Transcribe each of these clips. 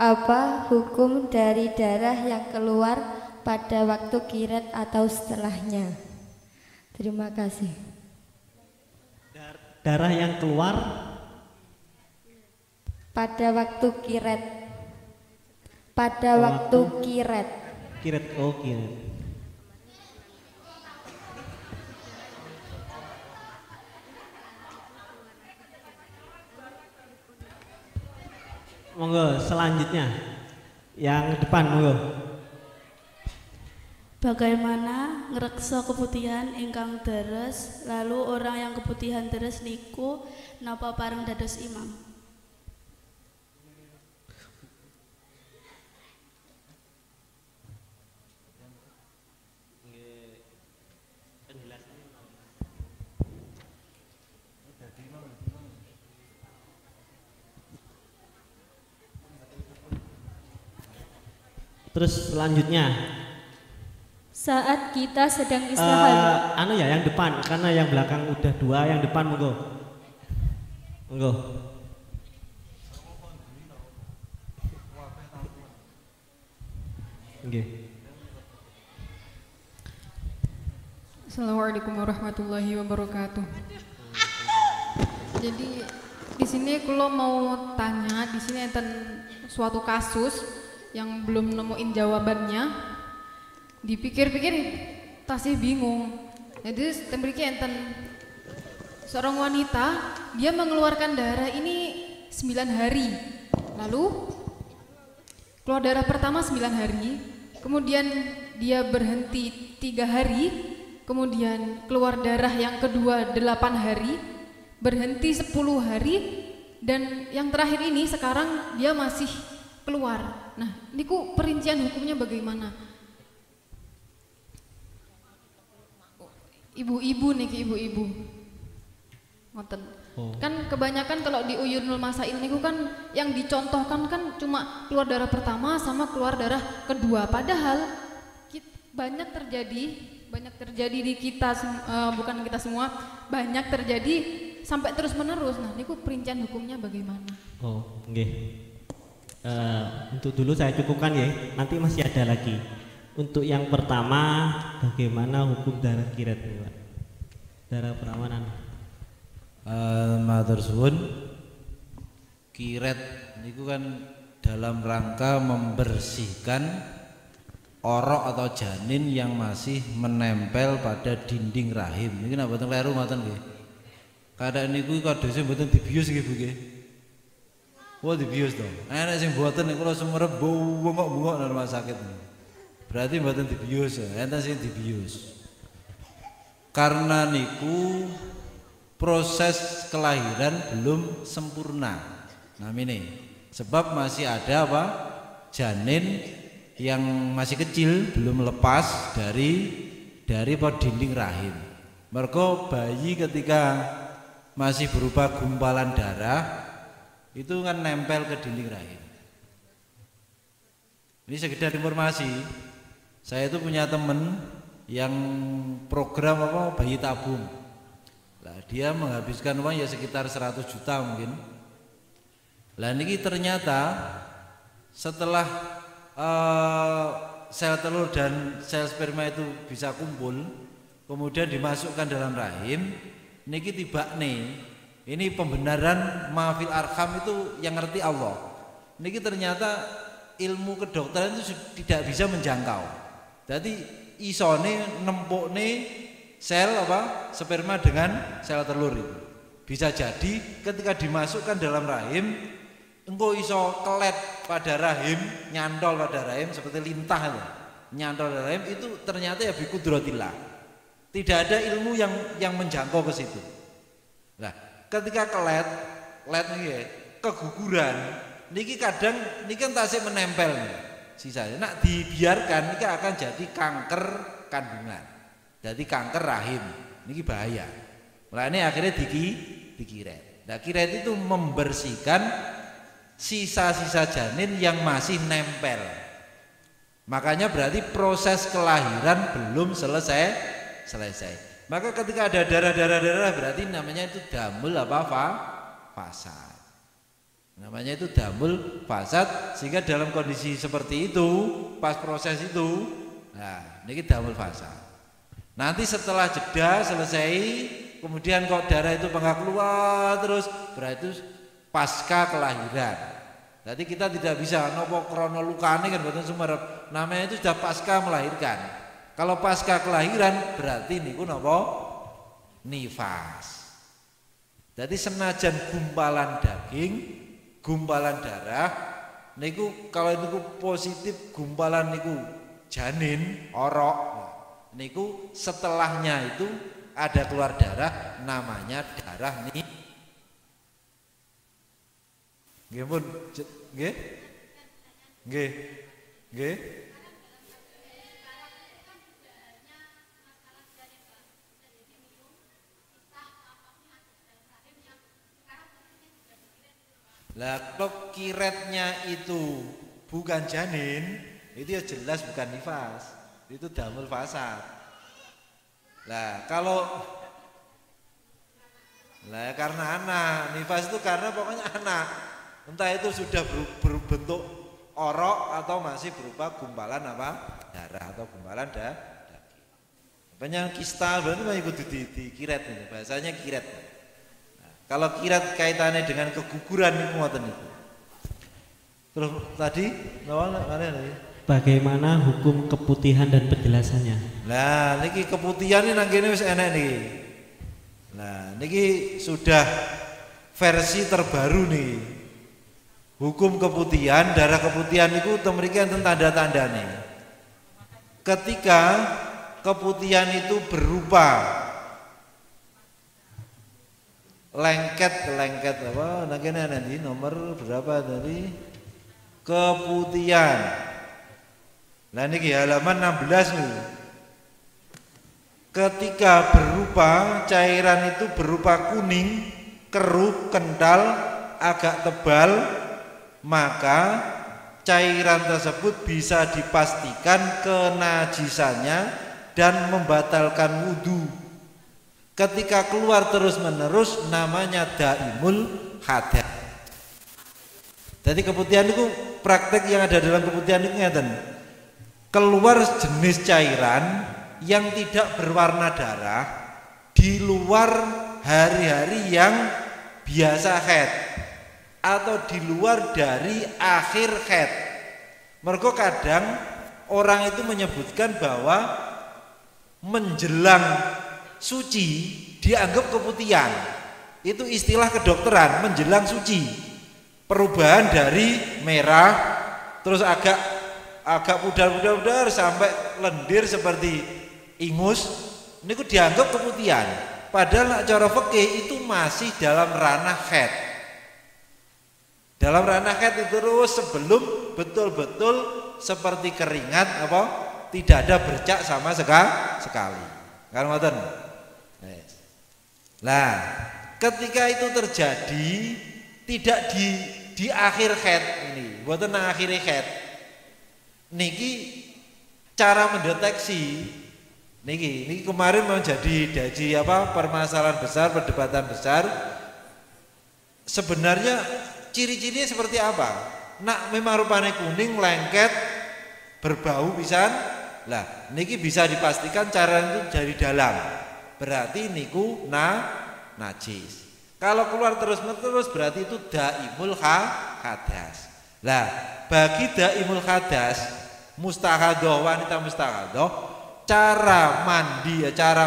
Apa hukum dari darah yang keluar pada waktu kirat atau setelahnya? Terima kasih. Darah yang keluar pada waktu kirat. Pada waktu kirat. Kirat, oh kirat. Monggo selanjutnya yang depan monggo. Bagaimana ngreksa keputihan ingkang deres, lalu orang yang keputihan deres niku napa pareng dados imam? Terus selanjutnya saat kita sedang istirahat. Anu ya yang depan, karena yang belakang udah dua, yang depan monggo. Monggo. Nggih. Assalamualaikum warahmatullahi wabarakatuh. Jadi di sini kalau mau tanya, di sini enten suatu kasus yang belum nemuin jawabannya, dipikir-pikir tasih bingung. Jadi tembriki enten seorang wanita, dia mengeluarkan darah ini 9 hari, lalu keluar darah pertama 9 hari, kemudian dia berhenti 3 hari, kemudian keluar darah yang kedua 8 hari, berhenti 10 hari, dan yang terakhir ini sekarang dia masih keluar. Nah, niku perincian hukumnya bagaimana? Ibu-ibu niki, ibu-ibu. Ngoten. Oh. Kan kebanyakan kalau di Uyunul Masail niku kan yang dicontohkan kan cuma keluar darah pertama sama keluar darah kedua. Padahal banyak terjadi di kita, bukan kita semua, banyak terjadi sampai terus menerus. Nah, niku perincian hukumnya bagaimana? Oh, nggih. Untuk dulu saya cukupkan ya, nanti masih ada lagi. Untuk yang pertama, bagaimana hukum darah kirat, Pak? Darah perawanan. Matur suwun. Kirat niku kan dalam rangka membersihkan orok atau janin yang masih menempel pada dinding rahim. Niki nek boten kleru ngoten nggih. Kadang niku kadose mboten dibius nggih Bu nggih. Wah dibius dong. Enak sing buatan nih kalau semerep bungok dalam rumah sakit. Berarti buatan dibius ya. Enten sing dibius. Karena niku proses kelahiran belum sempurna. Nah ini sebab masih ada apa? Janin yang masih kecil belum lepas dari dinding rahim. Mergo bayi ketika masih berupa gumpalan darah itu kan nempel ke dinding rahim. Ini sekedar informasi. Saya itu punya temen yang program apa bayi tabung. Lah dia menghabiskan uang ya sekitar 100 juta mungkin. Lah ini ternyata setelah sel telur dan sel sperma itu bisa kumpul, kemudian dimasukkan dalam rahim, niki tibakne. Ini pembenaran maafil arham itu yang ngerti Allah. Niki ternyata ilmu kedokteran itu tidak bisa menjangkau. Jadi isone nempukne sel apa sperma dengan sel telur itu. Bisa jadi ketika dimasukkan dalam rahim, engkau iso kelet pada rahim, nyantol pada rahim seperti lintah itu. Nyantol pada rahim itu ternyata ya biqudratillah. Tidak ada ilmu yang menjangkau ke situ. Nah, ketika kelet nih ya, keguguran niki kadang niki kan tasik menempel nih, sisanya nak dibiarkan niki akan jadi kanker kandungan, jadi kanker rahim, niki bahaya. Mulane akhirnya dikiret. Nah kiret itu membersihkan sisa-sisa janin yang masih nempel. Makanya berarti proses kelahiran belum selesai. Maka ketika ada darah berarti namanya itu damul apa fasad. Namanya itu damul fasad, sehingga dalam kondisi seperti itu, pas proses itu, nah ini damul fasad. Nanti setelah jeda selesai, kemudian kok darah itu enggak keluar terus, berarti pasca kelahiran. Jadi kita tidak bisa nopo krono lukane kan boten sumerep. Namanya itu sudah pasca melahirkan. Kalau pasca kelahiran berarti niku nopo nifas. Jadi senajan gumpalan daging, gumpalan darah niku kalau niku positif gumpalan niku janin orok niku setelahnya itu ada keluar darah namanya darah nih nggih pun nggih nggih nggih lah kalau kiretnya itu bukan janin, itu ya jelas bukan nifas, itu damul fasad. Lah kalau karena anak, nifas itu karena pokoknya anak, entah itu sudah berbentuk orok atau masih berupa gumpalan apa darah atau gumpalan daging. Banyak kista berarti masih kudu di kiret ini, bahasanya kiret. Kalau kirat kaitannya dengan keguguran itu ngoten itu. Terus tadi bagaimana hukum keputihan dan penjelasannya? Nah, niki keputihan ini nang kene wis enak niki. Nah, niki sudah versi terbaru nih. Hukum keputihan, darah keputihan itu mriki enten tanda-tandane. Ketika keputihan itu berupa lengket apa nakene nanti nomor berapa tadi keputihan. Nah niki halaman 16 nih. Ketika berupa cairan itu berupa kuning, keruh, kental, agak tebal, maka cairan tersebut bisa dipastikan kenajisannya dan membatalkan wudu. Ketika keluar terus-menerus namanya daimul hadas. Jadi keputihan itu praktek yang ada dalam keputihan itu ngeten. Keluar jenis cairan yang tidak berwarna darah di luar hari-hari yang biasa haid atau di luar dari akhir haid. Mergo kadang orang itu menyebutkan bahwa menjelang suci dianggap keputihan. Itu istilah kedokteran, menjelang suci. Perubahan dari merah terus agak pudar-pudar sampai lendir seperti ingus, ini dianggap keputihan. Padahal nak cara fikih itu masih dalam ranah haid. Dalam ranah haid itu terus sebelum betul-betul seperti keringat apa tidak ada bercak sama sekali. Kan ngoten. Nah, ketika itu terjadi tidak di akhir haid ini, mboten nang akhir haid. Niki cara mendeteksi niki kemarin menjadi permasalahan besar, perdebatan besar. Sebenarnya ciri-cirinya seperti apa? Nak memang rupanya kuning, lengket, berbau pisan. Lah, niki bisa dipastikan cara itu dari dalam. Berarti niku najis. Kalau keluar terus-menerus berarti itu daimul hadas. Lah, bagi daimul hadas, mustahadah, wanita mustahadah, cara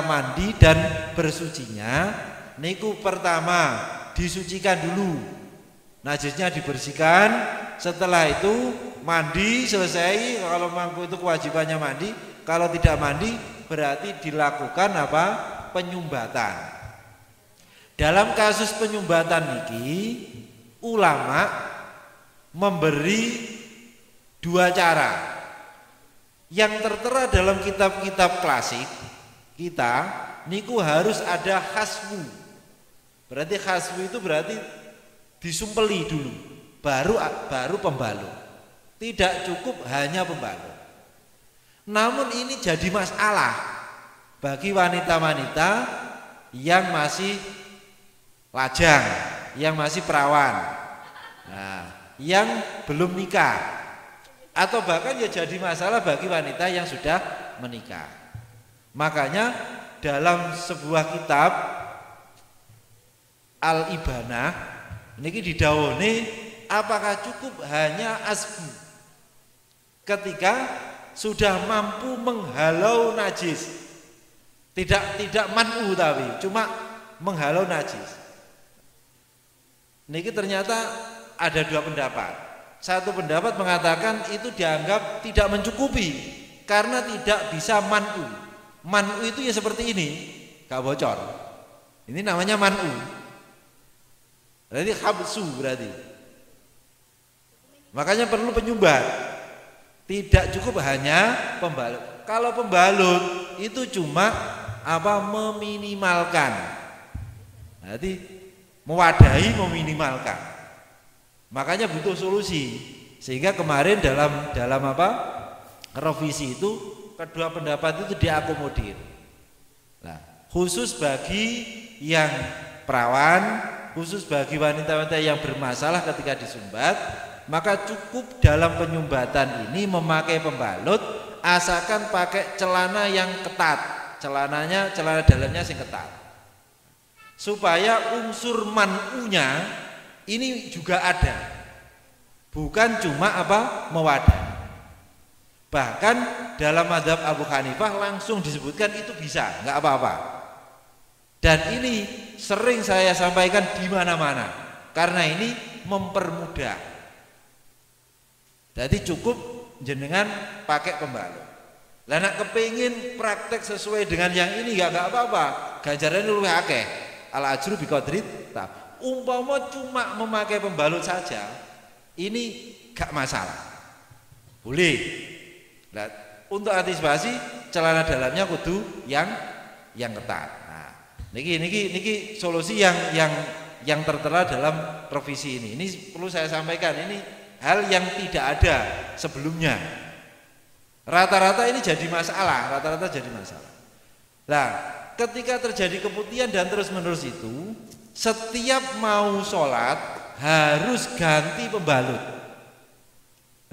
mandi dan bersucinya niku pertama disucikan dulu. Najisnya dibersihkan, setelah itu mandi selesai. Kalau mampu itu kewajibannya mandi, kalau tidak mandi berarti dilakukan penyumbatan. Dalam kasus penyumbatan niki ulama memberi dua cara. Yang tertera dalam kitab-kitab klasik kita niku harus ada khaswu. Berarti khaswu itu berarti disumpeli dulu, baru pembalut. Tidak cukup hanya pembalut. Namun ini jadi masalah bagi wanita-wanita yang masih lajang, yang masih perawan. Nah, yang belum nikah atau bahkan ya jadi masalah bagi wanita yang sudah menikah. Makanya dalam sebuah kitab Al-Ibanah niki didhawuhi apakah cukup hanya asbu ketika sudah mampu menghalau najis. Tidak man'u tapi cuma menghalau najis. Niki ternyata ada dua pendapat. Satu pendapat mengatakan itu dianggap tidak mencukupi karena tidak bisa man'u. Man'u itu ya seperti ini, gak bocor. Ini namanya man'u. Berarti habsu berarti. Makanya perlu penyumbat. Tidak cukup hanya pembalut. Kalau pembalut itu cuma meminimalkan. Berarti mewadahi, meminimalkan. Makanya butuh solusi. Sehingga kemarin dalam revisi itu kedua pendapat itu diakomodir. Nah, khusus bagi yang perawan, khusus bagi wanita-wanita yang bermasalah ketika disumbat, maka cukup dalam penyumbatan ini memakai pembalut asalkan pakai celana yang ketat. Celana dalamnya sing ketat. Supaya unsur man'unya ini juga ada. Bukan cuma mewadahi. Bahkan dalam mazhab Abu Hanifah langsung disebutkan itu bisa, nggak apa-apa. Dan ini sering saya sampaikan di mana-mana karena ini mempermudah. Jadi cukup jenengan pakai pembalut. Lah nek kepengin praktek sesuai dengan yang ini ya nggak apa-apa. Ganjarannya luwih akeh. Al ajru bi qadri. Umpama cuma memakai pembalut saja, ini gak masalah. Boleh. Nah, untuk antisipasi celana dalamnya kudu yang ketat. Nah, niki solusi yang tertera dalam revisi ini. Ini perlu saya sampaikan, ini hal yang tidak ada sebelumnya. Rata-rata ini jadi masalah, Nah, ketika terjadi keputihan dan terus-menerus itu, setiap mau sholat harus ganti pembalut.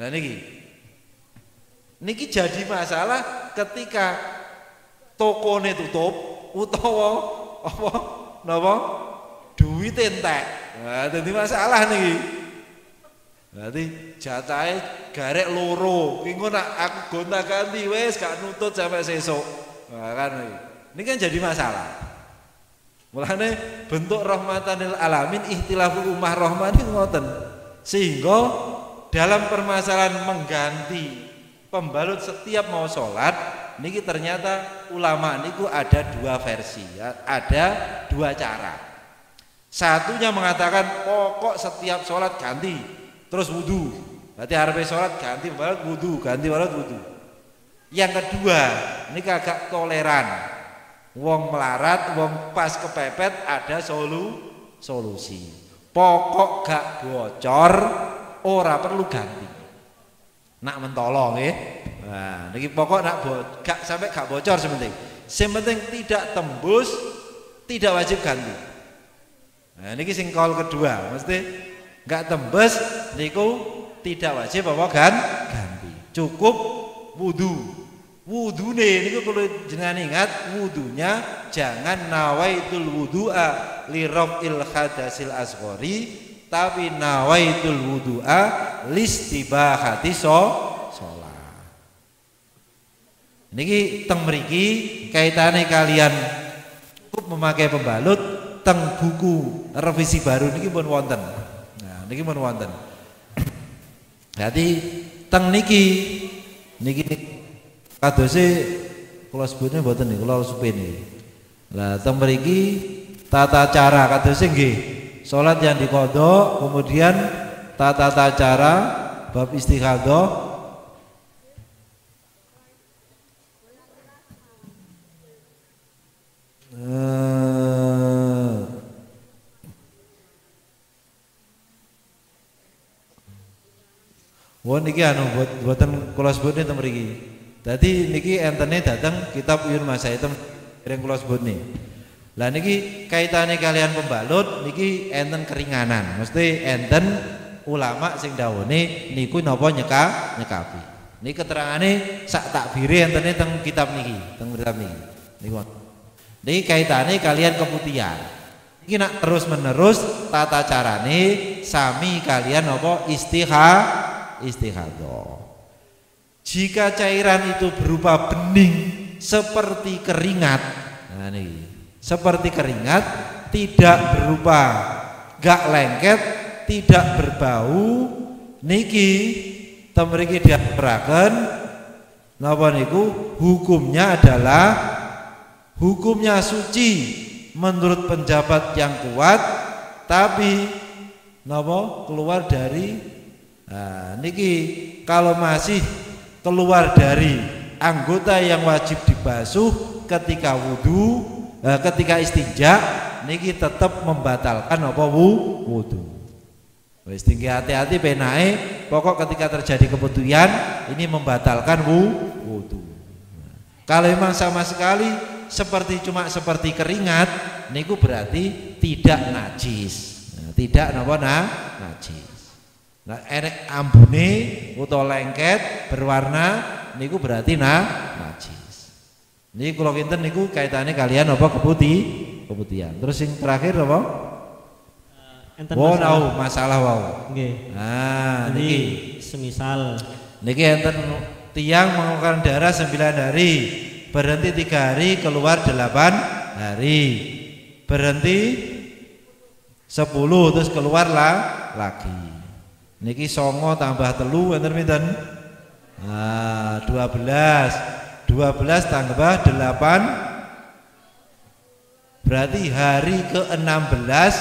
Nah, niki jadi masalah ketika tokone tutup utawa duit entek. Nah, jadi masalah niki. Berarti jatahe garek loro, ki engko nak aku gonta-ganti wis gak nutut sampai sesuk. Nah, kan ini kan jadi masalah. Mulane bentuk rahmatan lil alamin ikhtilaful ummah rahmani ngoten. Sehingga dalam permasalahan mengganti pembalut setiap mau sholat niki ternyata ulama niku ada dua versi, ada dua cara. Satunya mengatakan pokok setiap sholat ganti terus wudu, berarti arepe sholat ganti pembalut wudu, ganti pembalut wudu. Yang kedua ini agak toleran, wong melarat, wong pas kepepet ada solusi. Pokok gak bocor, ora perlu ganti. Nak mentolong nggih. Nah, niki pokok gak sampai gak bocor sementing. Sementing tidak tembus, tidak wajib ganti. Nah, niki sing kaul kedua, mesti gak tembus niku tidak wajib ganti. Cukup wudu. Wudune niku perlu jenengan ingat, wudunya jangan nawaitul wudu'a li raf'il hadasil asghari, tapi nawaitul wudu'a listibahati sholat. Niki teng mriki kaitane kalian cukup memakai pembalut teng buku revisi baru niki pun wonten. Nah, niki pun wonten. Jadi teng niki kadose kula sebutne mboten niku kula supene. Lah teng mriki tata cara kadose nggih. Salat yang diqadha, kemudian tata cara bab istighadah. Wong niki boten kula sebutne teng mriki. Dadi niki entene dateng kitab Uyun Masaitem yang kula sebutne. Lah niki kaitane kalian pembalut niki enten keringanan, mesti enten ulama sing dawuhne niku napa nyekapi. Niki keterangane sak takbire enten teng kitab niki, teng kitab niki. Niki kaitane kalian keputihan. Iki nak terus-menerus tata carane sami kalian apa istihadah. Jika cairan itu berupa bening seperti keringat, nah nih, seperti keringat, tidak berupa gak lengket, tidak berbau, niki temriki diaturaken napa niku hukumnya adalah hukumnya suci menurut penjabat yang kuat, tapi napa keluar dari niki kalau masih keluar dari anggota yang wajib dibasuh ketika wudhu, ketika istinja, niki tetap membatalkan apa wudhu. Wis tinggi hati-hati penae, pokok ketika terjadi keputihan ini membatalkan wudhu. Kalau memang sama sekali cuma seperti keringat, niku berarti tidak najis. Tidak najis. Nah, enek ambune utawa lengket berwarna niku berarti najis. Niki kula kinten niku kaitane kalian apa keputihan. Terus yang terakhir apa? Masalah wau. Nggih. Nah, jadi niki semisal niki enten tiang mengeluarkan darah 9 hari, berhenti 3 hari, keluar 8 hari. Berhenti 10 terus keluar lagi. Niki 9 tambah 3 enten pinten? 12 tambah 8 berarti hari ke-16,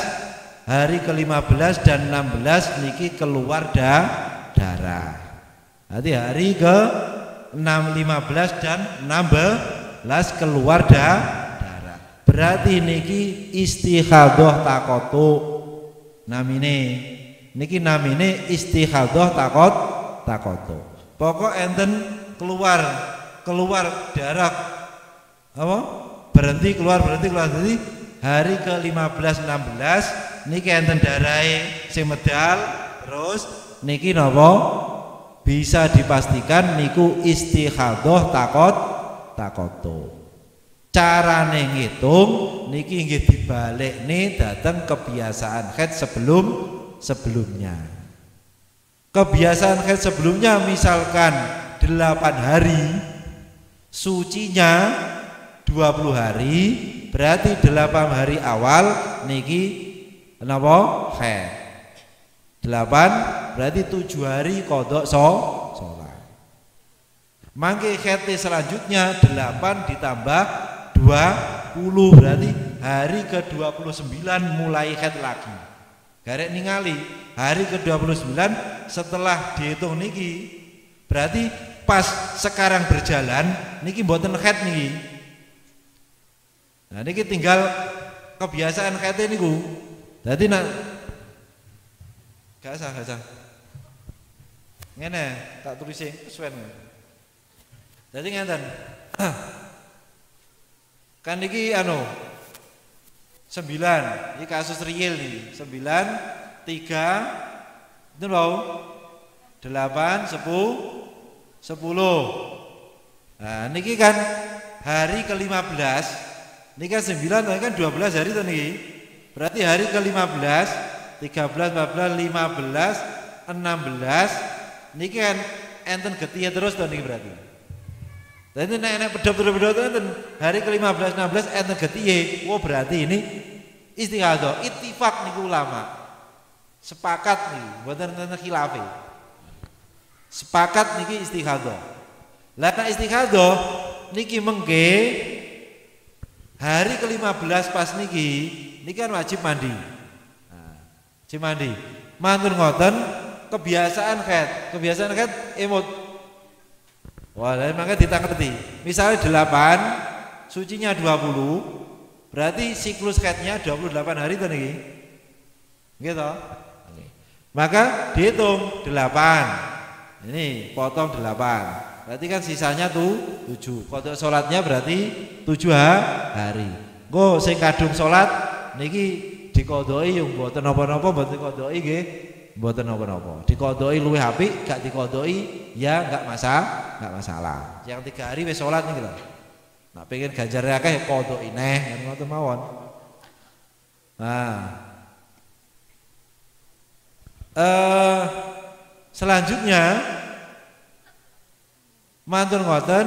hari ke-15 dan 16 niki keluar darah. Berarti hari ke-15 dan 16 keluar darah. Berarti niki istihadah takotu namine. Niki namine istihadah takotu. Pokok enten keluar darah apa? Berhenti keluar berhenti hari ke-15 16 niki enten darahe sing medal, terus niki napa bisa dipastikan niku istihadah takotu. Carane ngitung niki nggih dibalekne dateng kebiasaan haid sebelumnya. Kebiasaan haid sebelumnya misalkan 8 hari, sucinya 20 hari, berarti 8 hari awal niki napa haid. 8 berarti 7 hari kodok sholat. Mangke haid selanjutnya 8 ditambah 20 berarti hari ke-29 mulai haid lagi. Garek ningali hari ke-29 setelah dihitung niki berarti pas sekarang berjalan niki mboten haid niki. Nah niki tinggal kebiasaan haid niku. Dadi nak gak usah. Ngene tak tulisi kesuwen. Dadi ngenten. Kan niki 9 ini kasus real nih 9 3 itu mau 8 10 nah niki kan hari ke-15 niki kan 9 kan 12 hari tuh niki berarti hari ke-15 13 14 15 16 niki kan enten getiya terus tuh niki berarti. Jadi nek pedhot enten hari ke-15 16 enten getiye. Wah berarti ini istihadah, ittifaq niku ulama. Sepakat niki, mboten enten khilafe. Sepakat niki istihadah. Lah nek istihadah niki mengke hari ke-15 pas niki kan wajib mandi. Nah, wajib mandi. Mantun ngoten kebiasaan haid emot. Wah, makanya ditangketi. Misalnya 8, sucinya 20, berarti siklus haidnya 28 hari itu nih. Gitu. Maka dihitung 8. Ini potong 8. Berarti kan sisanya tuh 7. Kodok sholatnya berarti 7 hari. Go sing kadung sholat niki dikodoi yang mboten napa-napa mboten kodoi nggih mboten napa-napa. Dikodoi luwih apik, gak dikodoi ya gak masalah. Yang 3 hari wis salat niki lho. Nak pengen ganjare akeh kodoi neh ngoten mawon. Nah. Selanjutnya matur ngoten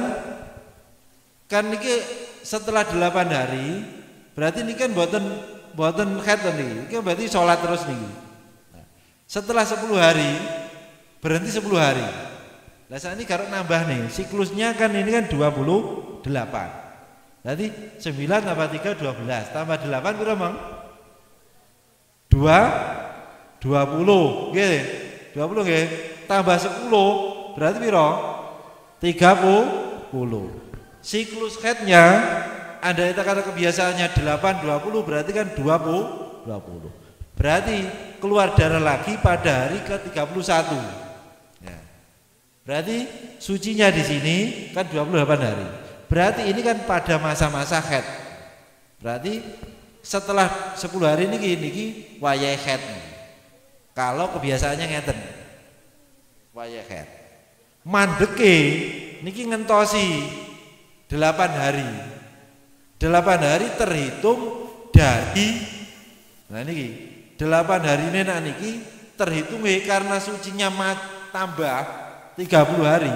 kan niki setelah 8 hari berarti niki kan mboten khat niki. Iki berarti salat terus niki. Setelah 10 hari berhenti 10 hari. Lah saat ini kalau nambah nih siklusnya kan ini kan 28. Berarti 9 tambah 3 12 tambah 8 berapa Bang? 20 nggih. 20 nggih. Tambah 10 berarti piro? 30. Siklus headnya Anda kata kebiasaannya 8 20 berarti kan 20. Berarti keluar darah lagi pada hari ke-31. Ya. Berarti sucinya di sini kan 28 hari. Berarti ini kan pada masa-masa head. Berarti setelah 10 hari niki wayahe head. Kalau kebiasaannya ngeten. Wayahe head. Mandeke niki ngentosi 8 hari. 8 hari terhitung dari niki 8 hari ini niki terhitung karena sucinya tambah 30 hari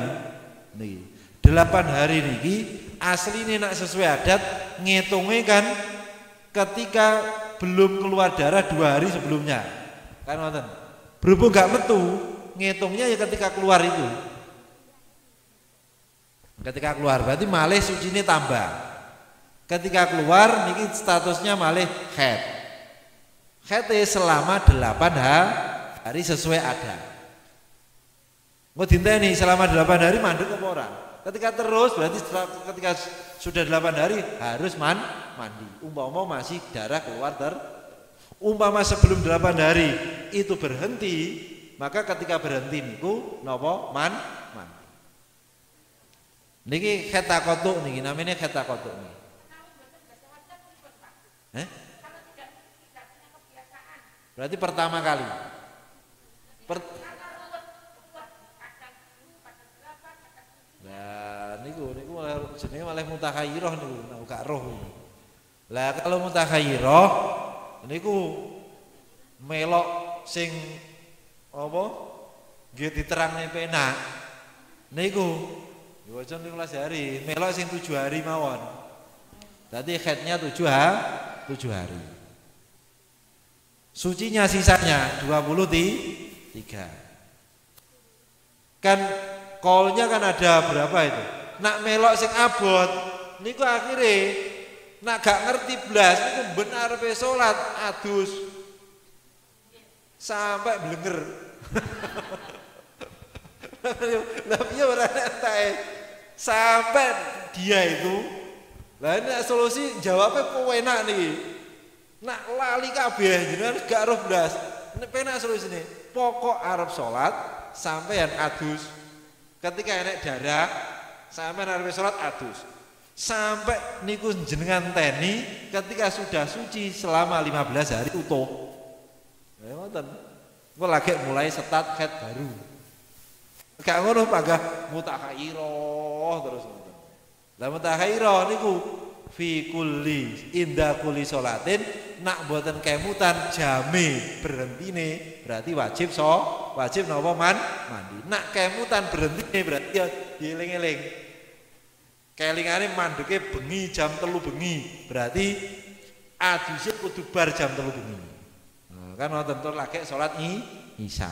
niki 8 hari niki asli ini nak sesuai adat ngitungnya kan ketika belum keluar darah 2 hari sebelumnya kan nonton berhubung gak metu ngitungnya ya ketika keluar itu ketika keluar berarti malih sucinya tambah ketika keluar niki statusnya malih head selama 8 hari sesuai adat. Mau dinteni selama 8 hari mandek apa ora? Ketika terus berarti ketika sudah 8 hari harus mandi. Umpama masih darah keluar umpama sebelum 8 hari itu berhenti, maka ketika berhenti niku napa mandi. Niki khetakotuk niki namanya khetakotuk niki. Berarti pertama kali. Nah, niku jenenge malah mutakhayyirah niku, gak roh. Lah kalau mutakhayyirah niku melok sing apa? Nggih diterangne penak. Niku diwaca 15 hari, melok sing 7 hari mawon. Dadi khaitnya 7 hari. Sucinya sisanya 23. Kan kolnya kan ada berapa itu? Nak melok sing abot niku akhirnya nak gak ngerti blas niku benar pe salat adus sampai blenger. Lah piye ora entek sampai dia itu. Lah ini solusi jawabnya penak niki. Nak lali kabeh jenengan gak roh blas. Nek penak solusine. Pokok arep salat sampeyan adus. Ketika enek darah sampeyan arep salat adus. Sampai niku jenengan teni ketika sudah suci selama 15 hari utuh. Ya ngoten. Engko lagi mulai start head baru. Gak ngono panggah mutakhayyirah terus ngoten. Lah mutakhayyirah niku fi kulli inda kulli sholatin nak mboten kemutan jame berhentine berarti wajib napa mandi. Nak kemutan berhentine berarti ya dieling-eling. Kelingane mandeke bengi jam 3 bengi berarti aduse kudu bar jam 3 bengi. Nah, kan wonten tur lagi salat isya.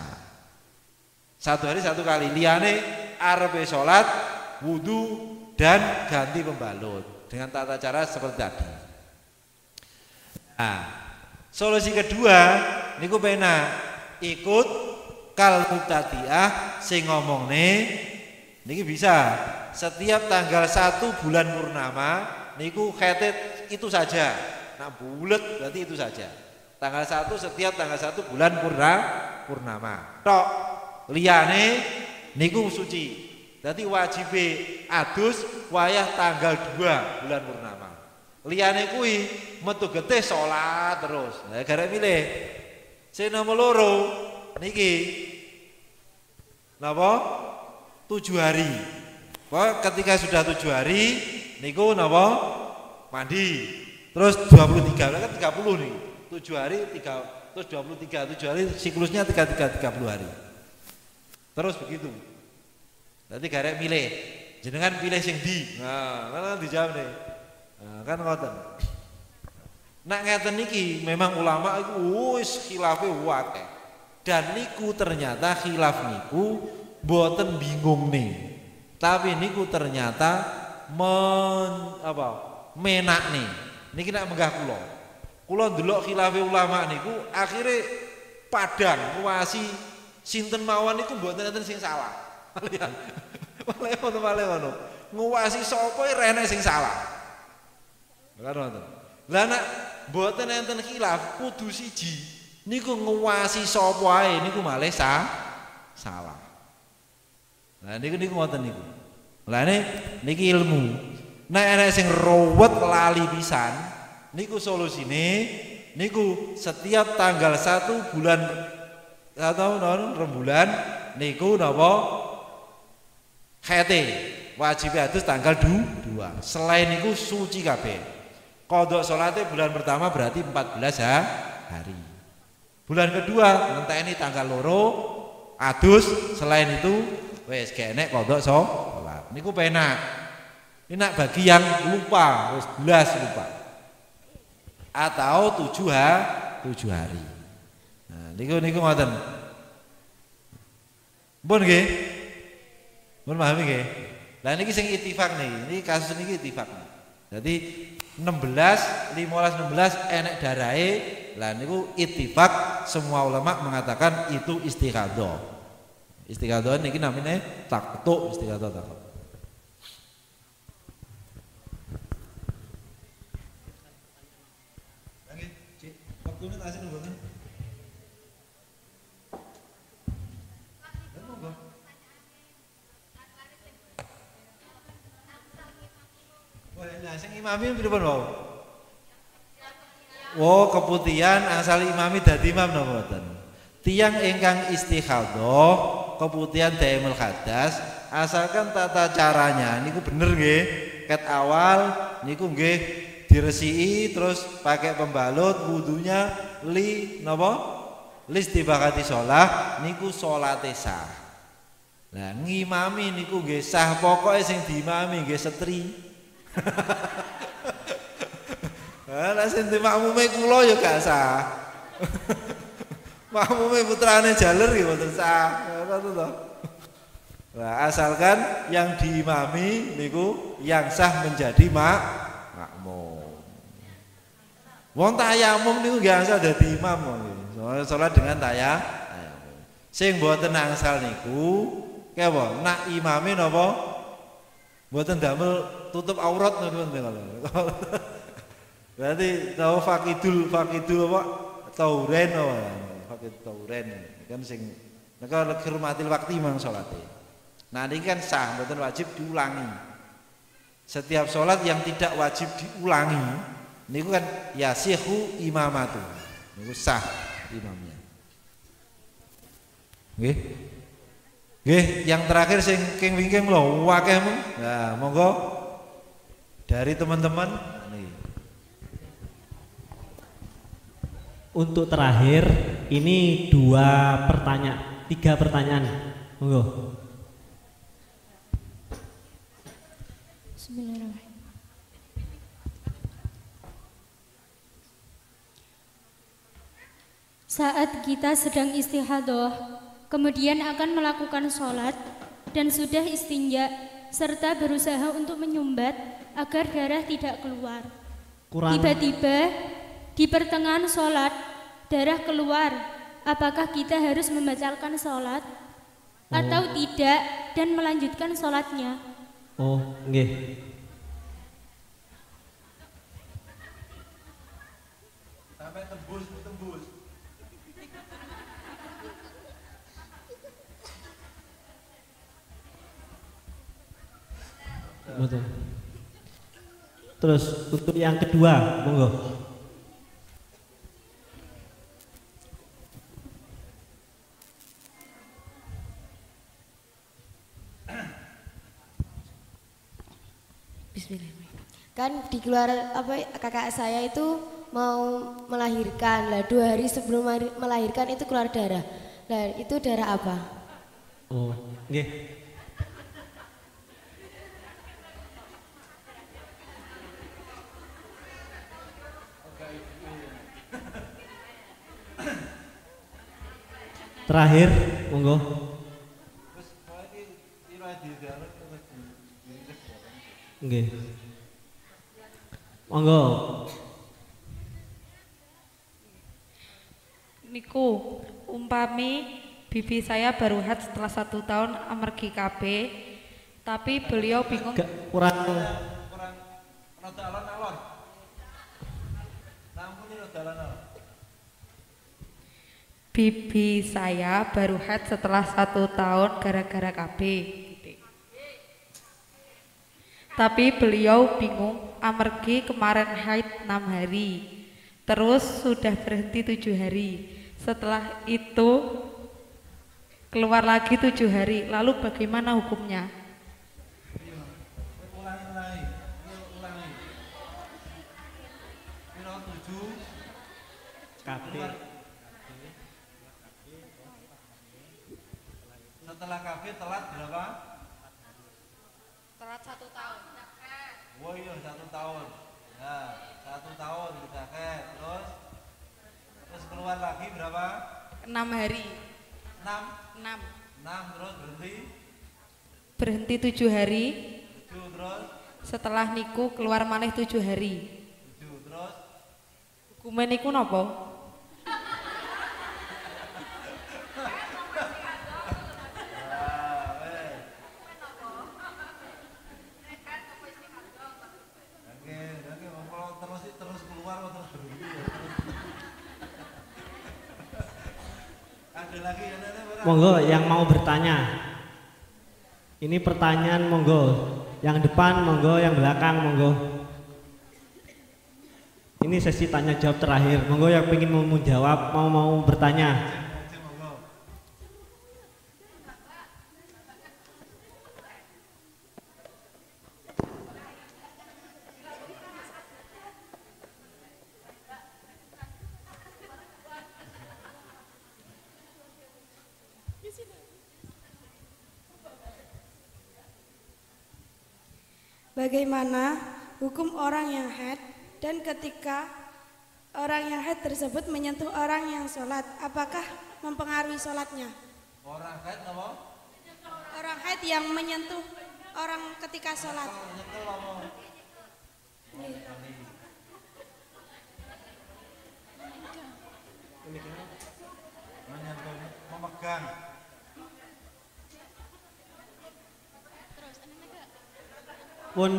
1 hari 1 kali liyane arepe salat wudu dan ganti pembalut. Dengan tata cara seperti tadi. Nah, solusi kedua niku penak ikut kal mubtadi'ah sing ngomongne niki bisa setiap tanggal 1 bulan purnama niku khetet itu saja. Nah, bulet berarti itu saja. Tanggal 1 setiap tanggal 1 bulan purnama. Tok liyane niku suci. Jadi wajib adus wayah tanggal 2 bulan purnama. Liyane kuwi metu getih salat terus. Lah gara milih. Sing nomor loro niki napa 7 hari. Ketika sudah 7 hari niku napa mandi. Terus 23 kan 30 nih. 7 hari 3 terus 23 7 hari siklusnya 30 hari. Terus begitu. Nanti garek milih. Jenengan pilih sing di. Nah, kan dijawab nih. Nah, kan ngoten. Nak ngeten niki memang ulama iku wis khilafe akeh. Dan niku ternyata khilaf niku mboten bingung nih. Tapi niku ternyata menak nih. Niki nak menggah kula. Kula ndelok khilafe ulama niku akhire padang kuasi sinten mawon niku mboten enten sing salah. Malah ngono. Nguwasi sapa ora enek sing salah. Kan ngoten. Lah nek mboten enten khilaf kudu siji. Niku nguwasi sapa ae niku malih salah. Lah niku ngoten niku. Lah niki ilmu. Nek enek sing ruwet lali pisan, niku solusine niku setiap tanggal 1 bulan atau rembulan niku napa khete wajib adus tanggal 2. Selain niku suci kabeh. Qodok salate bulan pertama berarti 14 hari. Bulan kedua ngenteni tanggal 2 adus, selain itu wis gak enek qodok salat. Niku penak. Ini nak bagi yang lupa, wis belas lupa. Atau 7 hari. Nah, niku ngoten. Pun nggih. Pun pahami nggih. Lah niki sing ittifaq nih. Ini kasus niki ittifaq. Jadi 16, 15, 16 enek darahe. Lah niku ittifaq, semua ulama mengatakan itu istighadah. Istighadah niki namanya taqtu, istighadah taqtu. Waktunya tak sini banget. Sing imami pripun wae? Oh, keputihan asal imami dadi imam napa mboten? Tiyang ingkang istighadah keputihan daimul hadas asalkan tata caranya niku bener nggih. Ket awal niku nggih diresiki terus pakai pembalut wudunya istibaqati shalah niku salate sah. Lah ngimami niku nggih sah, pokoke sing diimami nggih setri. Lah sing makmume kula ya gak sah. Makmume putrane Jaler ya mboten sah. Ngono to. Nah, asalkan yang diimami niku yang sah menjadi makmum. Wong tayamum niku nggih asal dadi imam nggih. Salat dengan tayamum. Sing mboten angsal niku kepo nak imame napa mboten damel tutup aurat ngoten lho. Berarti tahu fakidul apa tauren apa fakid tauren kan sing nek hormatil waktu mang salate. Nah ini kan sah mboten wajib diulangi. Setiap salat yang tidak wajib diulangi niku kan yasihu imamatu. Niku sah imamnya. Nggih. Nggih, yang terakhir sing king-wingking lho akeh mung. Nah, monggo dari teman-teman. Untuk terakhir ini 3 pertanyaan. Monggo. Bismillahirrahmanirrahim. Saat kita sedang istihadhah, kemudian akan melakukan sholat dan sudah istinja serta berusaha untuk menyumbat agar darah tidak keluar. Tiba-tiba di pertengahan sholat darah keluar, apakah kita harus membatalkan sholat atau tidak dan melanjutkan sholatnya? Oh, nggih. Sampai tembus. Betul. Terus untuk yang kedua, monggo. Bismillahirrahmanirrahim. Kan di keluar kakak saya itu mau melahirkan lah, 2 hari sebelum melahirkan itu keluar darah. Lah itu darah apa? Oh, nggih. Terakhir, monggo. Nggih. Monggo. Niku umpami bibi saya baru haid setelah 1 tahun amargi KB, tapi beliau bingung. Kurang rada alon-alon. Nampuni rada alon-alon. Bibi saya baru haid setelah 1 tahun gara-gara KB. Tapi beliau bingung amargi kemarin haid 6 hari, terus sudah berhenti 7 hari. Setelah itu keluar lagi 7 hari. Lalu bagaimana hukumnya? Ulangi. Piro 7 KB. Setelah KB telat berapa? Telat 1 tahun. Oh iya 1 tahun. Nah, 1 tahun kita terus keluar lagi berapa? 6 hari. 6 terus berhenti 7 hari. 7 terus setelah niku keluar malih 7 hari. 7 terus hukume niku napa? terus keluar atau terus berhenti ya? Ada lagi monggo yang mau bertanya. Ini pertanyaan monggo. Yang depan monggo, yang belakang monggo. Ini sesi tanya jawab terakhir. Monggo yang ingin mau menjawab, mau bertanya. Bagaimana hukum orang yang haid dan ketika orang yang haid tersebut menyentuh orang yang sholat, apakah mempengaruhi sholatnya? Orang haid apa? Orang haid yang menyentuh orang ketika sholat. Menyentuh, memegang. Pun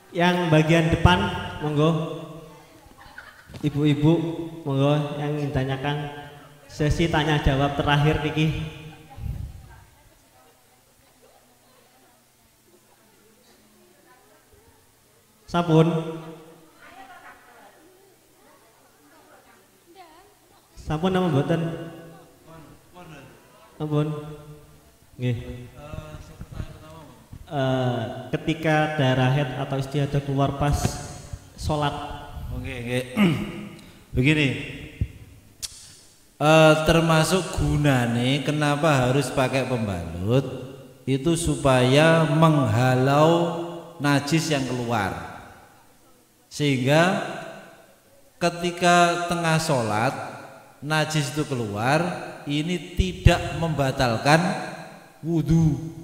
yang bagian depan monggo, ibu-ibu monggo yang ingin tanyakan, sesi tanya jawab terakhir niki. Sampun nama mboten? Sampun nggih. Ketika darah haid atau istihadah keluar pas sholat. Oke. Begini, termasuk gunane kenapa harus pakai pembalut itu supaya menghalau najis yang keluar, sehingga ketika tengah sholat najis itu keluar, ini tidak membatalkan wudhu.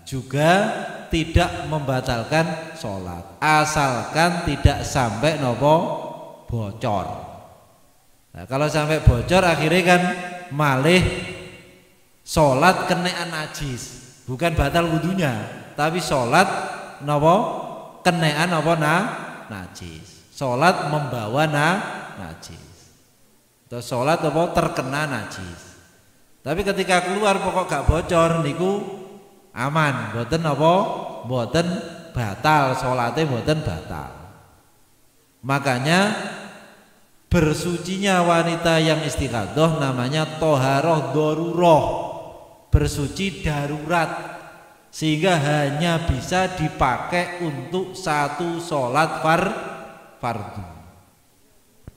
Juga tidak membatalkan sholat asalkan tidak sampai nopo bocor. Nah, kalau sampai bocor akhirnya kan malih sholat kenaan najis, bukan batal wudhunya, tapi sholat nopo kenaan nopo najis, sholat membawa najis, atau sholat nopo terkena najis. Tapi ketika keluar pokok gak bocor niku aman, boten apa? Boten batal, sholatnya boten batal. Makanya bersucinya wanita yang istighadah namanya toharoh daruroh, bersuci darurat. sehingga hanya bisa dipakai untuk satu sholat fardu.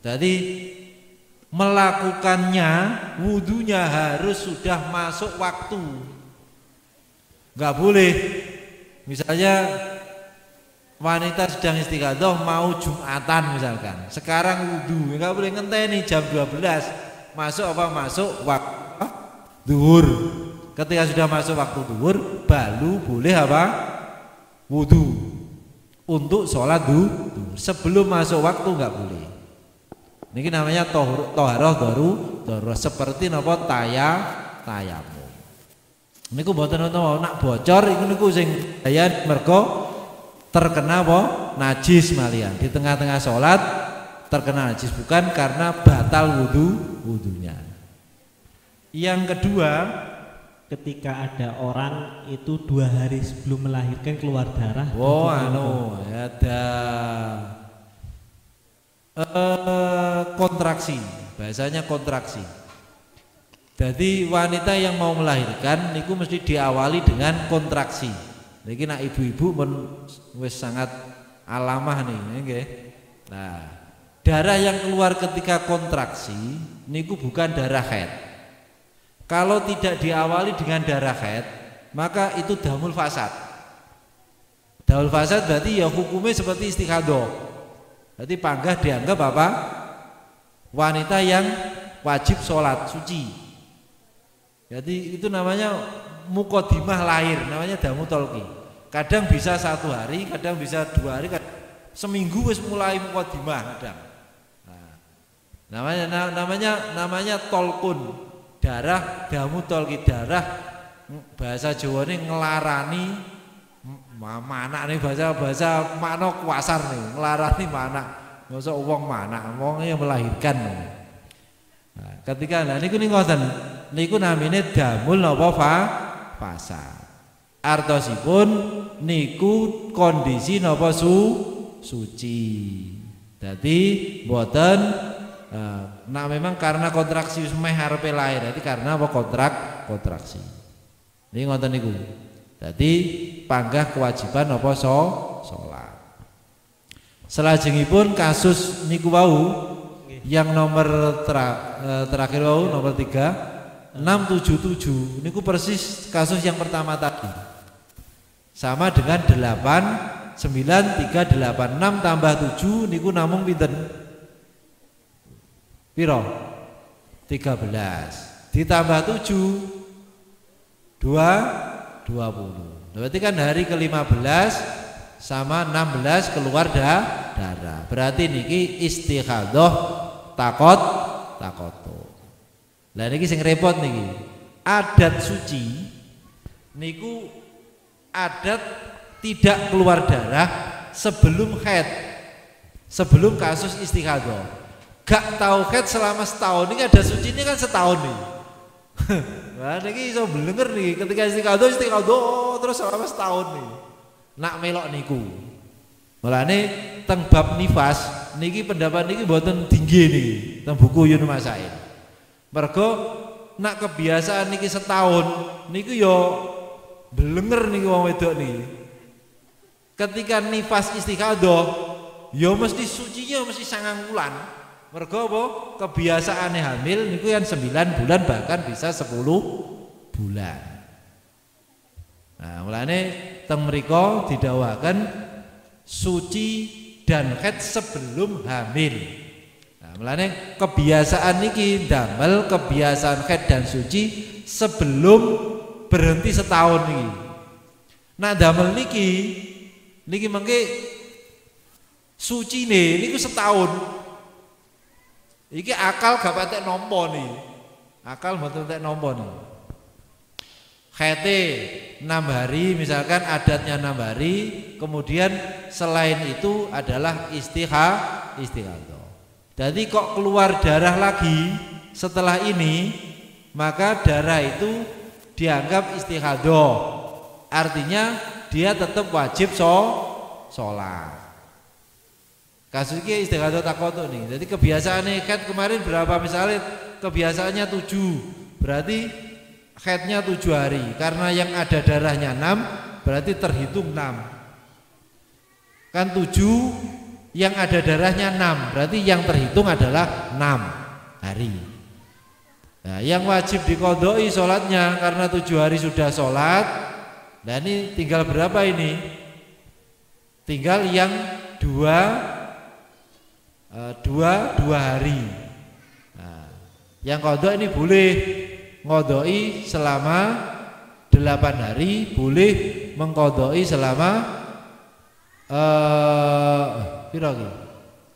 Jadi melakukannya wudunya harus sudah masuk waktu. Nggak boleh misalnya wanita sedang istighadah mau Jumatan misalkan, sekarang wudu, nggak boleh ngenteni jam 12 masuk waktu zuhur. Ketika sudah masuk waktu zuhur baru boleh wudu untuk sholat zuhur. Sebelum masuk waktu nggak boleh. Ini namanya toharoh darurat, seperti napa tayamum. Niku mboten napa nak bocor iku niku sing daya mergo terkena najis malian di tengah-tengah sholat terkena najis, bukan karena batal wudunya. Yang kedua, ketika ada orang itu 2 hari sebelum melahirkan keluar darah. Ada kontraksi, bahasanya kontraksi. Jadi wanita yang mau melahirkan niku mesti diawali dengan kontraksi. Niki nak ibu-ibu wis sangat alamah nih, nggih. Nah, darah yang keluar ketika kontraksi niku bukan darah haid. Kalau tidak diawali dengan darah haid, maka itu damul fasad. Damul fasad berarti ya hukumnya seperti istighadah. Berarti panggah dianggap apa? Wanita yang wajib sholat suci. Jadi itu namanya mukodimah lahir, namanya damu tolki. Kadang bisa 1 hari, kadang bisa 2 hari, seminggu wis mulai mukodimah kadang. Nah, namanya tolkun, darah damu tolki, darah bahasa Jawa ini ngelarani mana nih, bahasa mana kuasar nih, ngelarani mana, masa uang mana, uang yang melahirkan. Nah, ketika niku ngoten, niku namine damul napa fasad. Artosipun niku kondisi napa suci. Jadi boten nah memang karena kontraksi meh arepe lahir, jadi karena apa kontraksi. Niki ngoten niku. Jadi panggah kewajiban apa sholat. Selajengipun kasus niku wau yang nomor terakhir wau nomor 3 677 niku persis kasus yang pertama tadi. Sama dengan 8 9 3 8 6 tambah 7 niku namung pinten? Piro? 13 ditambah 7 20. Berarti kan hari ke-15 sama 16 keluar darah. Berarti niki istighadah takotu. Lah niki sing repot niki. Adat suci niku adat tidak keluar darah sebelum haid. Sebelum kasus istighadah. Gak tahu haid selama setahun. Ini adat suci ini kan setahun nih. Nah niki iso blenger nih ketika istighadah terus selama setahun nih. Nak melok niku. Mulane teng bab nifas niki pendapat niki mboten tinggi niki teng buku Yun Masail. Mergo nak kebiasaan niki setahun niku yo blenger niki wong wedok niki. Ketika nifas istighadah yo mesti sucinya mesti 9 bulan. Mergo apa? Kebiasaane hamil niku kan 9 bulan bahkan bisa 10 bulan. Nah, mulane teng mriko didhawuhaken suci dan haid sebelum hamil. Nah, mulane kebiasaan niki ndamel kebiasaan haid dan suci sebelum berhenti setahun niki. Nah, ndamel niki mengke sucine niku setahun. Iki akal gak patek nampa nih. Akal mboten patek nampa nih. Haite 6 hari misalkan adatnya 6 hari, kemudian selain itu adalah istighadah. Jadi kok keluar darah lagi setelah ini, maka darah itu dianggap istighadah. Artinya dia tetap wajib sholat. Kasus ini istighadah takotu nih. Jadi kebiasaannya kan kemarin berapa misalnya kebiasaannya 7, berarti haidnya 7 hari. Karena yang ada darahnya 6 berarti terhitung 6. Kan 7 yang ada darahnya 6 berarti yang terhitung adalah 6 hari. Nah, yang wajib diqodoi sholatnya karena 7 hari sudah sholat. Nah ini tinggal berapa ini? Tinggal yang dua hari. Nah, yang qadha ini boleh ngodoi selama 8 hari, boleh mengqadai selama pira iki?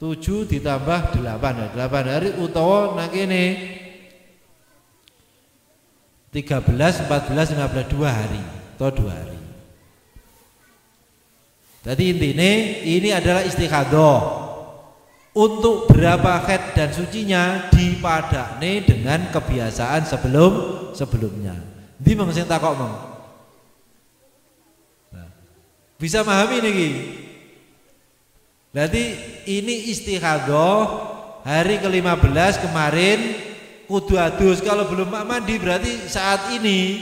7 ditambah 8 ya, 8 hari utawa nang kene 13, 14, 15 2 hari atau 2 hari. Jadi intinya ini adalah istikhadah. Untuk berapa haid dan sucinya dipadakne dengan kebiasaan sebelumnya. Ndi mong sing takok mong. Nah, bisa memahami niki? Berarti ini istikhadah hari ke-15 kemarin kudu adus. Kalau belum mandi berarti saat ini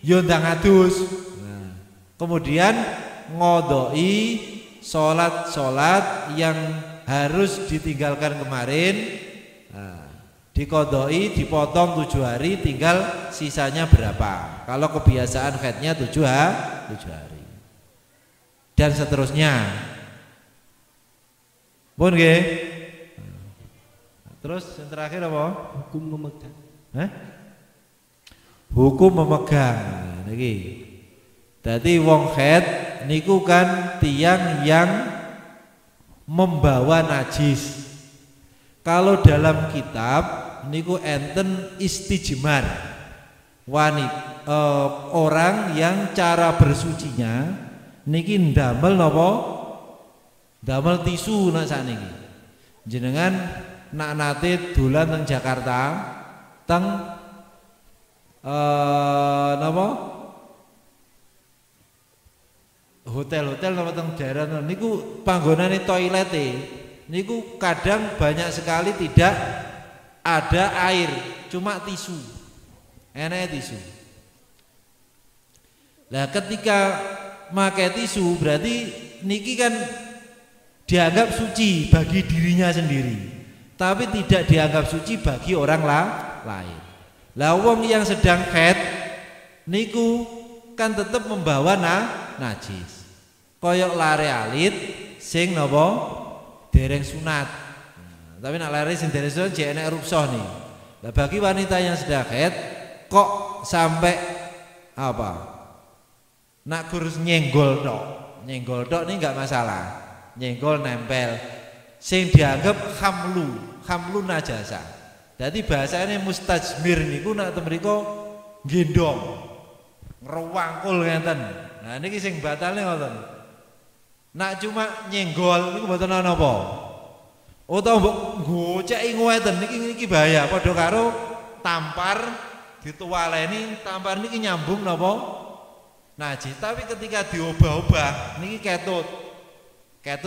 yo ndang adus. Nah, kemudian ngodoi sholat yang harus ditinggalkan kemarin, nah, diqodoi, dipotong 7 hari, tinggal sisanya berapa. Kalau kebiasaan haidnya 7 hari dan seterusnya. Pun nggih. Terus yang terakhir apa? Hukum memegang. Hukum memegang. Nah, niki. Dadi wong haid niku kan tiyang yang membawa najis. Kalau dalam kitab niku enten istijmar, wanita orang yang cara bersucinya niki ndamel napa? Ndamel tisu nak sakniki. Jenengan nak nate dolan teng Jakarta teng napa? Hotel-hotel napa teng daerah niku panggonane toilete niku kadang banyak sekali tidak ada air, cuma tisu. Enake tisu. Lah ketika pakai tisu berarti niki kan dianggap suci bagi dirinya sendiri, tapi tidak dianggap suci bagi orang lain. Lah wong yang sedang haid niku kan tetap membawa najis. Koyok lare alit sing napa dereng sunat. Nah, tapi nak lare sing dereng sunat jek enek ruksoh nih. Lah bagi wanita yang sedang haid kok sampai apa? Nak kurus nyenggol tok ini enggak masalah. Nyenggol nempel. Sing dianggap hamlu najasa. Jadi bahasanya mustajmir niku nak temriko gendong. Ngrewangkul ngeten. Nah niki sing batale ngoten. Nak cuma nyenggol niku mboten ana apa. Utawa mbok goceki ngeten niki bahaya padha karo tampar dituwaleni, tampar niki nyambung napa? Najis. Tapi ketika diobah-obah niki ketut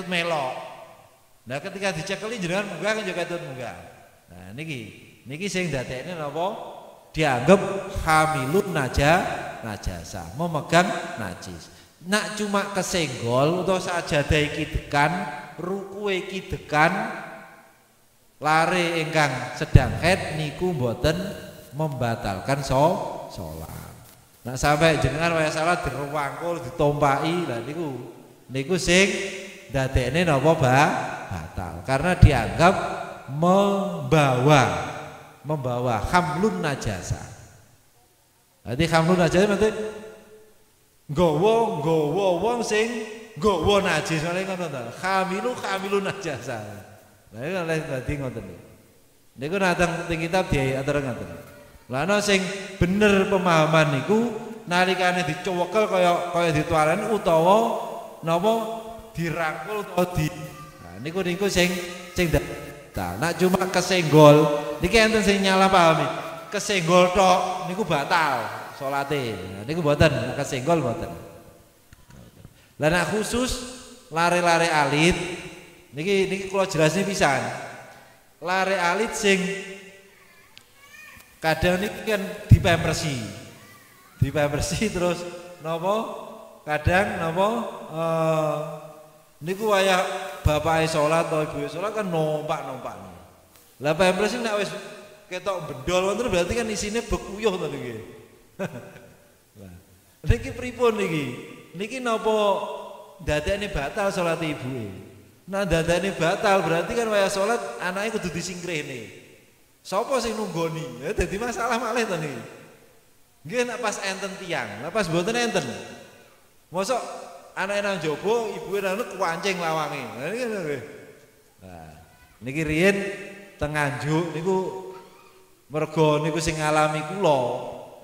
melok. Nah ketika dicekeli jenengan munggah kan yo ketut munggah. Nah niki sing dadekne napa? Dianggap hamilun najasa, memegang najis. Nak cuma kesenggol atau sajadah iki dekan, rukuke iki dekan, lare ingkang sedang haid niku mboten membatalkan sholat. Nak sampai jenengan waya salat direwangkul, ditompaki, lah niku sing dadekne napa batal karena dianggap membawa hamlun najasa. Jadi hamlun najasa berarti nggawa wong sing nggawa najis ngene ngono ta. Hamilun najasa. Lah iki oleh dadi ngoten. Niku nateng teng kitab diatur ngoten. Lah ana sing bener pemahaman niku nalikane dicowekel kaya dituaran utawa napa dirangkul utawa nah niku sing nah, nak cuma kesenggol niki enten sing nyalah pahami. Kesenggol tok niku batal salate. Nah niku mboten, nek kesenggol mboten. Lah nek khusus lare-lare alit niki kula jelasne pisan. Lare alit sing kadang niki kan dipempersi. dipampersi terus napa kadang napa niku wayah bapake salat atau ibuke salat kan nompak-nompak. Lah pampers nek wis ketok bendol wonten berarti kan isine bekuyuh to niki. Lah niki pripun niki? Niki napa dadekne batal salat ibuke? Nah dadekne batal berarti kan wayah salat anake kudu disingkrihne. Sapa sing nunggoni? Ya dadi masalah malih to niki. Nggih nek pas enten tiyang, nek pas mboten enten. Mosok anake nang jaba, ibuke nang kuwancing lawange. Nah niki nggih. Nah, niki riyen teng Nganjuk niku merga niku sing ngalami kula.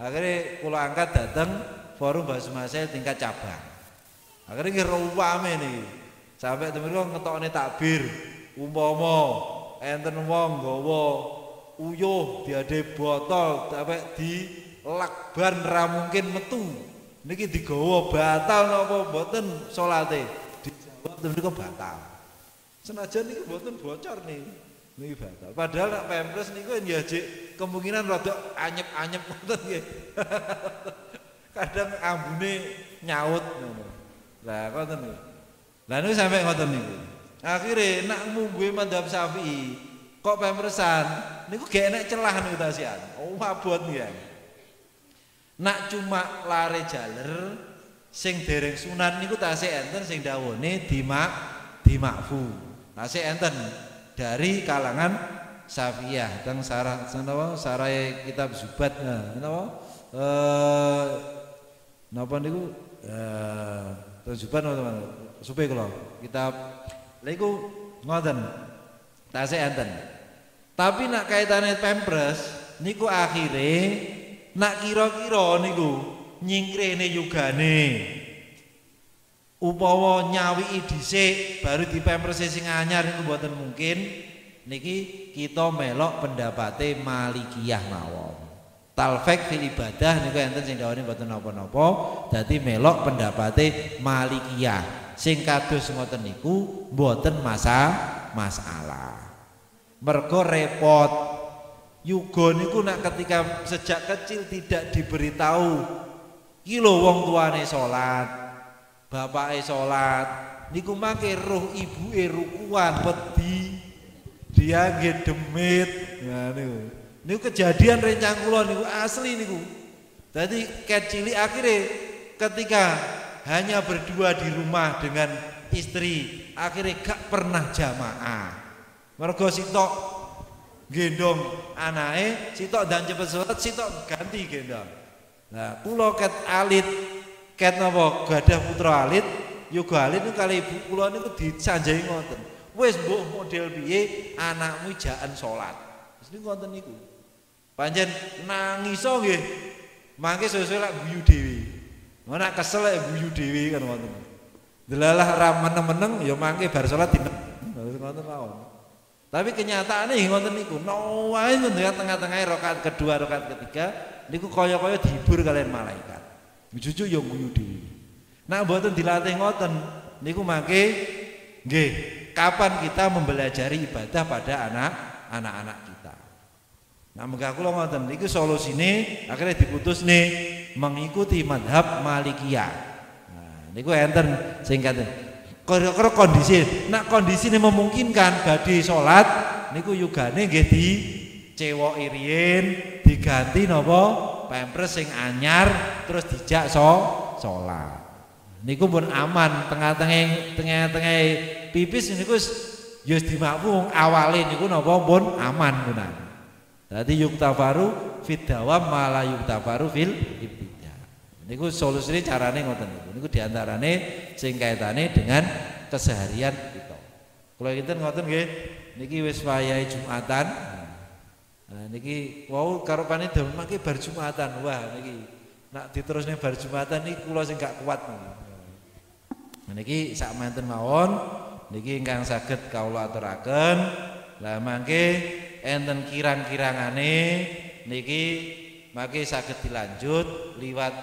Akhire kula angkat dateng forum Mbah Sumasel tingkat cabang. Akhire nggih ruwame niki. Sampai temen kula ngetokne takbir. Umpama enten wong nggawa uyuh diade botol sampai di lakban ra mungkin metu. Niki digawa batal napa mboten salate? Dijawab temen kula batal. Senajan niki mboten bocor niki batal. Padahal nek pampers niku ya jek kemungkinan rada anyep-anyep ngoten nggih. Kadang ambune nyaut ngono. Lah ngoten niku. Lah niku sampai ngoten niku. Akhire nak mungguhe mazhab Syafi'i kok pampersan niku gak enek celah niku tasian. Oh mabot nggih. Nak cuma lare jaler sing dereng sunan niku tasih enten sing dawuhne dimakfu. Tasih enten dari kalangan Syafi'iyah teng sarai kitab Zubat napa napa niku Zubat napa supaya kula kitab lha iku ngoten tasih enten. Tapi nak kaitane pampers niku akhire nak kira-kira niku nyingkrihne yugane upawa nyawiki dhisik baru dipampersi sing anyar niku mboten mungkin. Niki kita melok pendapate Malikiyah mawon. Talfek fil ibadah niku enten sing dawuhe mboten napa-napa, dadi melok pendapate Malikiyah. Sing kados ngoten niku mboten masalah. Mergo repot. Yuga niku nak ketika sejak kecil tidak diberitahu iki lho wong tuane salat, bapake salat, niku mangke roh ibuke rukuan wedi, dia nggih demit. Nah niku. Niku kejadian rencang kula niku asli niku. Dadi ket cilik akhire ketika hanya berdua di rumah dengan istri, akhirnya gak pernah jamaah. Mergo sitok gendong anake, sitok dan cepet salat, sitok ganti gendong. Nah, kula ket alit, ket napa gadah putra alit, yoga alit niku kali ibu kula niku disanjahi ngoten. Wis mbok model piye anakmu jaan salat. Wis niku ngoten niku. Pancen nangiso nggih. Mangke suwe-suwe lak guyu dhewe. Nek kesel lek guyu dhewe kan ngoten. Delalah ra meneng-meneng ya mangke bar salat dinem. Ngoten mawon. Tapi kenyataane ngoten niku. No wae tengah-tengah rakaat kedua, rakaat ketiga niku kaya-kaya dihibur kalian malaikat. Jujuk ya guyu dhewe. Nek mboten dilatih ngoten niku mangke nggih, kapan kita mempelajari ibadah pada anak-anak kita. Nah mengko kula ngoten niku solusine akhirnya diputusne mengikuti madhab Malikiyah. Nah niku enten sing katen kira-kira kondisi, nak kondisine memungkinkan badhe salat niku yugane nggih dicewoki riyin, diganti napa pampers sing anyar terus dijak salat. Niku pun aman tengah-tengah pipis niku ya wis dimakfu awale niku napa pun aman punan. Dadi yuktafaru fid dawam mala yuktafaru fil ibtida. Niku solusine carane ngoten niku. Niku diantarane sing kaitane dengan keseharian kita. Kula kinten ngoten nggih, niki wis wayahe Jumatan. Nah niki wau karepane damel mangke bar Jumatan. Wah niki nak diterusne bar Jumatan niki kula sing gak kuat niki. Niki sak manten mawon niki ingkang saged kawula aturaken. Lah mangke enten kirang-kirangane niki mangke saged dilanjut liwat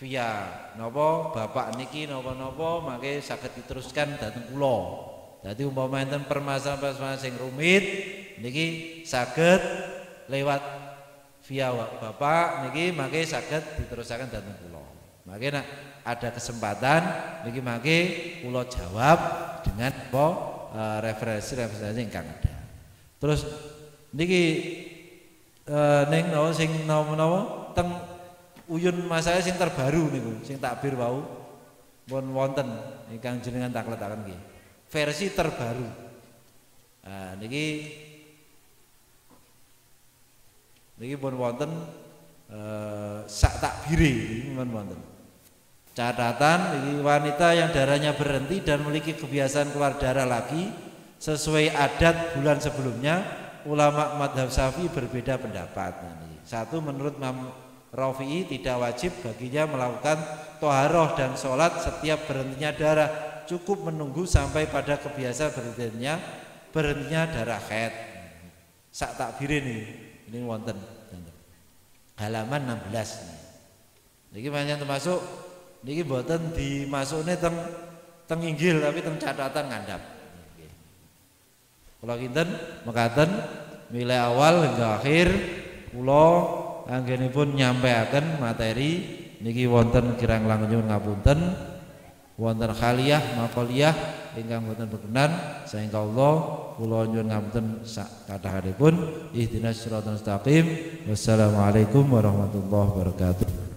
via napa bapak niki napa-napa mangke saged diteruskan dhateng kula. Dadi umpama enten permasalahan sing rumit niki saged lewat via Bapak niki mangke saged diterusaken dhateng kula. Mangke nek ada kesempatan niki mangke kula jawab dengan apa referensi ingkang ada. Terus niki ning napa sing napa teng uyun masalah sing terbaru niku sing takbir wau pun wonten ingkang jenengan takletaken nggih. Versi terbaru. Nah niki pun wonten sak takbire pun wonten. Catatan ini wanita yang darahnya berhenti dan memiliki kebiasaan keluar darah lagi sesuai adat bulan sebelumnya. Ulama madhab Syafi'i berbeda pendapat. Satu, menurut Imam Rafi'i tidak wajib baginya melakukan toharoh dan sholat setiap berhentinya darah, cukup menunggu sampai pada kebiasaan berhentinya darah haid. Sak takbirin ini wonten halaman 16. Niki pancen termasuk niki mboten dimasukne teng Injil tapi teng catatan ngandhap. Kula kinten mekaten milai awal hingga akhir kula anggenipun nyampaiaken materi niki wonten kirang langkung ngapunten wonten khaliyah maqaliyah ingkang boten berkenan saengga Allah kula nyuwun ngapunten sak kathahipun ihdinas siratal mustaqim. Wassalamualaikum warahmatullahi wabarakatuh.